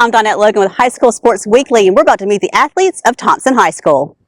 I'm Donette Logan with High School Sports Weekly, and we're about to meet the athletes of Thompson High School.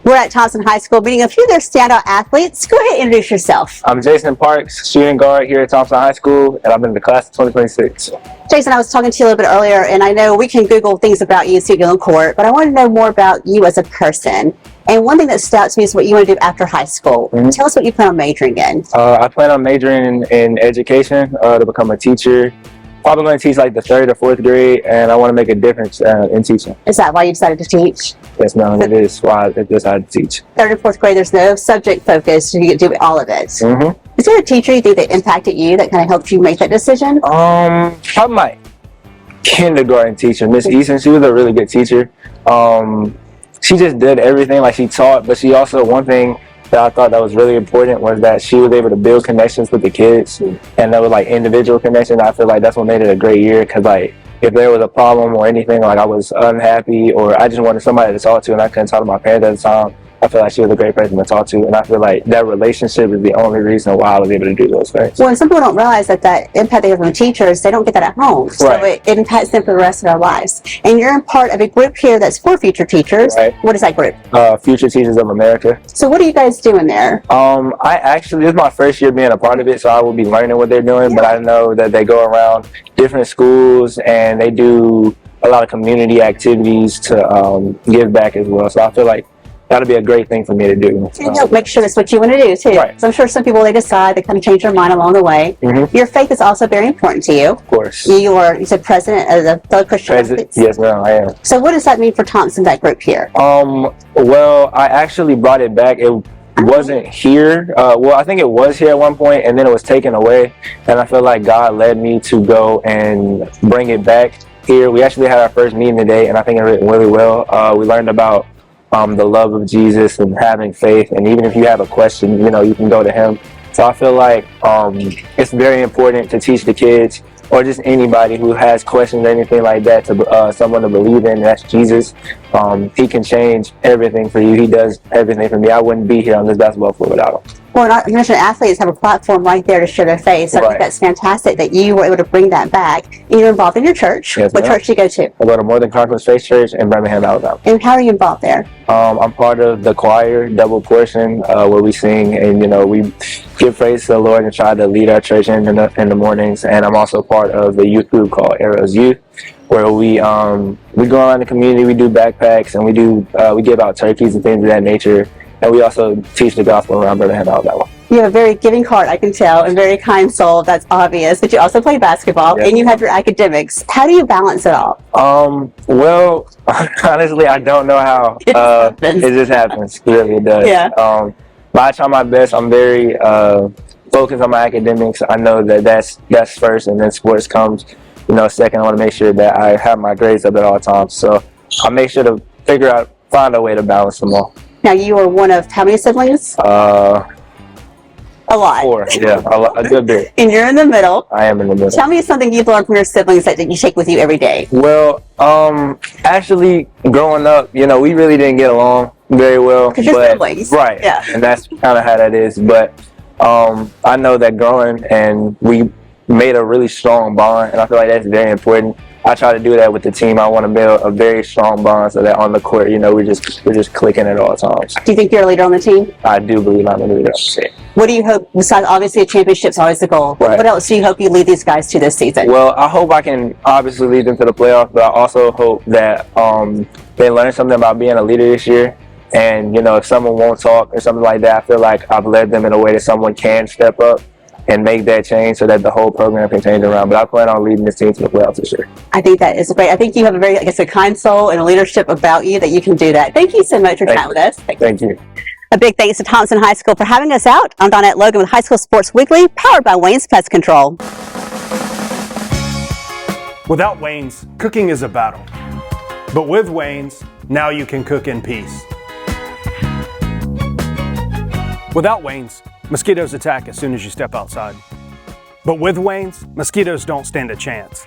We're at Thompson High School meeting a few of their standout athletes. Go ahead and introduce yourself. I'm Jason Parks, shooting guard here at Thompson High School, and I'm in the class of 2026. Jason, I was talking to you a little bit earlier, and I know we can Google things about you and see what you do on court, but I want to know more about you as a person. And one thing that stood out to me is what you want to do after high school. Tell us what you plan on majoring in. I plan on majoring in education to become a teacher. Probably going to teach like the 3rd or 4th grade, and I want to make a difference in teaching. Is that why you decided to teach? Yes, ma'am, it is why I decided to teach. 3rd and 4th grade, there's no subject focus, you get to do all of it. Is there a teacher you think that impacted you that kind of helped you make that decision? Probably my kindergarten teacher, Miss Eason. She was a really good teacher. She just did everything, like she taught, but she also, one thing that I thought that was really important was that she was able to build connections with the kids, and that was like individual connections. I feel like that's what made it a great year, because like if there was a problem or anything, like I was unhappy or I just wanted somebody to talk to and I couldn't talk to my parents at the time, I feel like she was a great person to talk to, and I feel like that relationship is the only reason why I was able to do those things. Well, and some people don't realize that impact they have on the teachers, they don't get that at home. So it impacts them for the rest of their lives. And you're in part of a group here that's for future teachers. What is that group? Future Teachers of America. So what are you guys doing there? This is my first year being a part of it, so I will be learning what they're doing, but I know that they go around different schools and they do a lot of community activities to give back as well. So I feel like that'll be a great thing for me to do. And you'll make sure that's what you want to do too. So I'm sure some people, they decide, they kind of change their mind along the way. Your faith is also very important to you. Of course. You said president of the fellow Christian athletes? Yes, ma'am, I am. So what does that mean for Thompson, that group here? Well, I actually brought it back. It wasn't here. Well, I think it was here at one point, and then it was taken away. And I feel like God led me to go and bring it back here. We actually had our first meeting today, and I think it went really well. We learned about the love of Jesus and having faith, and even if you have a question, you can go to him. So I feel like it's very important to teach the kids, or just anybody who has questions or anything like that, to someone to believe in, and that's Jesus. He can change everything for you. He does everything for me. I wouldn't be here on this basketball floor without him. Well, our national athletes have a platform right there to share their faith. So I think that's fantastic that you were able to bring that back. And you're involved in your church. Yes, what church do you go to? I go to Northern Conference Faith Church in Birmingham, Alabama. And how are you involved there? I'm part of the choir, double portion, where we sing and we give praise to the Lord and try to lead our church in the mornings. And I'm also part of the youth group called Arrows Youth, where we go around the community, we do backpacks, and we give out turkeys and things of that nature. And we also teach the gospel around Birmingham, Alabama. You have a very giving heart, I can tell, and very kind soul. That's obvious. But you also play basketball, and you have your academics. How do you balance it all? Well, honestly, I don't know how. It just happens. It really does. But I try my best. I'm very focused on my academics. I know that that's first, and then sports comes, second. I want to make sure that I have my grades up at all times. So I make sure to find a way to balance them all. Now, you are one of how many siblings? A lot. 4, yeah, a good bit. And you're in the middle. I am in the middle. Tell me something you've learned from your siblings that you take with you every day. Well, actually, growing up, we really didn't get along very well. Because you're siblings. Right. Yeah. And that's kind of how that is. But I know that growing, and we made a really strong bond, and I feel like that's very important. I try to do that with the team. I want to build a very strong bond so that on the court, we're just clicking at all times. Do you think you're a leader on the team? I do believe I'm a leader on the team. What do you hope, besides obviously a championship's always the goal, what else do you hope you lead these guys to this season? Well, I hope I can obviously lead them to the playoffs, but I also hope that they learn something about being a leader this year. And, if someone won't talk or something like that, I feel like I've led them in a way that someone can step up and make that change so that the whole program can change around. But I plan on leading this team to the playoffs this year. I think that is great. I think you have a very, a kind soul and a leadership about you that you can do that. Thank you so much for chatting with us. Thank you. A big thanks to Thompson High School for having us out. I'm Donette Logan with High School Sports Weekly, powered by Wayne's Pest Control. Without Wayne's, cooking is a battle. But with Wayne's, now you can cook in peace. Without Wayne's, mosquitoes attack as soon as you step outside. But with Wayne's, mosquitoes don't stand a chance.